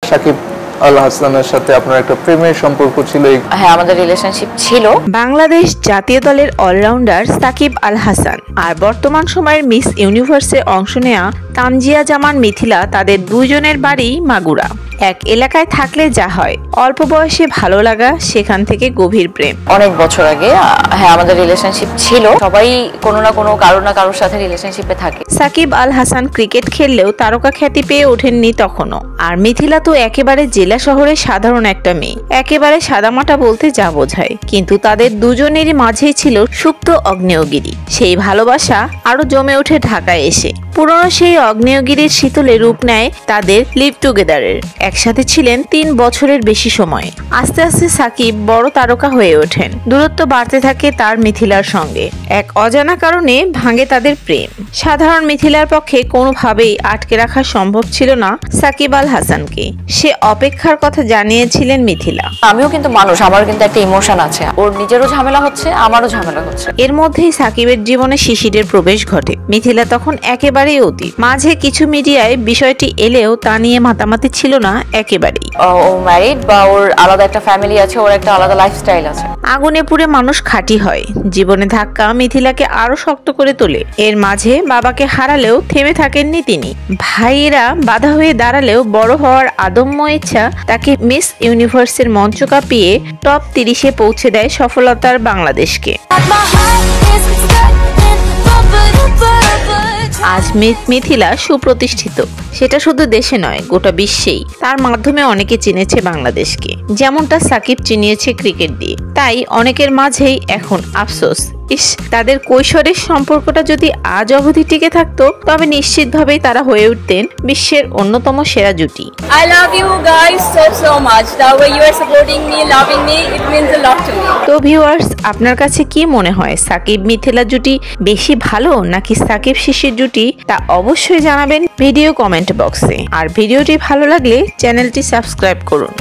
সাকিব আল হাসানের সাথে আপনার একটা প্রেমের সম্পর্ক ছিল? হ্যাঁ, আমাদের রিলেশনশিপ ছিল। বাংলাদেশ জাতীয় দলের অলরাউন্ডার সাকিব আল হাসান আর বর্তমান সময়ের মিস ইউনিভার্সে অংশ নেয়া তানজিয়া জামান মিথিলা, তাদের দুইজনের বাড়ি মাগুরা। এক এলাকায় থাকলে যা হয়, অল্প বয়সে ভালো লাগা, সেখান থেকে গভীর প্রেম। অনেক বছর আগে হ্যাঁ আমাদের রিলেশনশিপ ছিল। সবাই কোনো না কোনো কারো না কারোর সাথে রিলেশনশিপে থাকে। সাকিব আল হাসান ক্রিকেট খেললেও তারকা খ্যাতি পেয়ে ওঠেননি তখনও। আর মিথিলা তো একেবারে জেলা শহরের সাধারণ একটা মেয়ে, একেবারে সাদামাটা বলতে যা বোঝায়। কিন্তু তাদের দুজনেরই মাঝেই ছিল সুপ্ত আগ্নেয়গিরি। সেই ভালোবাসা আরো জমে ওঠে ঢাকায় এসে। পুরনো সেই আগ্নেয়গিরির শীতলে রূপ নেয় তাদের লিভ টুগেদারের। একসাথে ছিলেন 3 বছরের বেশি সময়। আস্তে আস্তে সাকিব বড় তারকা হয়ে ওঠেন। দূরত্ব বাড়তে থাকে তার মিথিলার সঙ্গে। এক অজানা কারণে ভাঙে তাদের প্রেম। সাধারণ মিথিলার পক্ষে কোনোভাবেই আটকে রাখা সম্ভব ছিল না সাকিব আল হাসানকে। সে অপেক্ষার কথা জানিয়েছিলেন মিথিলা। আমিও কিন্তু মানুষ, আমার কিন্তু একটা ইমোশন আছে। ওর নিজেরও ঝামেলা হচ্ছে, আমারও ঝামেলা হচ্ছে। এর মধ্যেই সাকিবের জীবনে শিশিরের প্রবেশ ঘটে। মিথিলা তখন একেবারেই অতীত। মাঝে কিছু মিডিয়ায় বিষয়টি এলেও তা নিয়ে মাতামাতি ছিল না একেবারেই। ও ম্যারিড বা ওর আলাদা একটা ফ্যামিলি আছে, ওর একটা আলাদা লাইফস্টাইল আছে। আগুনে পুড়ে মানুষ খাঁটি হয়। জীবনে ধাক্কা মিথিলাকে আরো শক্ত করে তোলে। এর মাঝে বাবাকে হারালেও থেমে থাকেননি তিনি। ভাইয়েরা বাধা হয়ে দাঁড়ালেও বড় হওয়ার আদম্য ইচ্ছা তাকে মিস ইউনিভার্সের মঞ্চ কাঁপিয়ে টপ 30-এ পৌঁছে দেয় সফলতার বাংলাদেশকে। আজ মিথিলা সুপ্রতিষ্ঠিত। সেটা শুধু দেশে নয়, গোটা বিশ্বেই। তার মাধ্যমে অনেকে চিনেছে বাংলাদেশকে, যেমনটা সাকিব চিনিয়েছে ক্রিকেট দিয়ে। তাই অনেকের মাঝেই এখন আফসোস, ইস, তাদের কৈশোরের সম্পর্কটা যদি আজ অবধি টিকে থাকতো, তবে নিশ্চিতভাবেই তারা হয়ে উঠতেন বিশ্বের অন্যতম সেরা জুটি। I love you guys so much. The way you are supporting me, loving me, it means a lot to me. তো ভিউয়ার্স, আপনার কাছে কি মনে হয়, সাকিব মিথিলা জুটি বেশি ভালো নাকি সাকিব শিশির জুটি? তা অবশ্যই জানাবেন ভিডিও কমেন্ট বক্সে। আর ভিডিওটি ভালো লাগলে চ্যানেলটি সাবস্ক্রাইব করুন।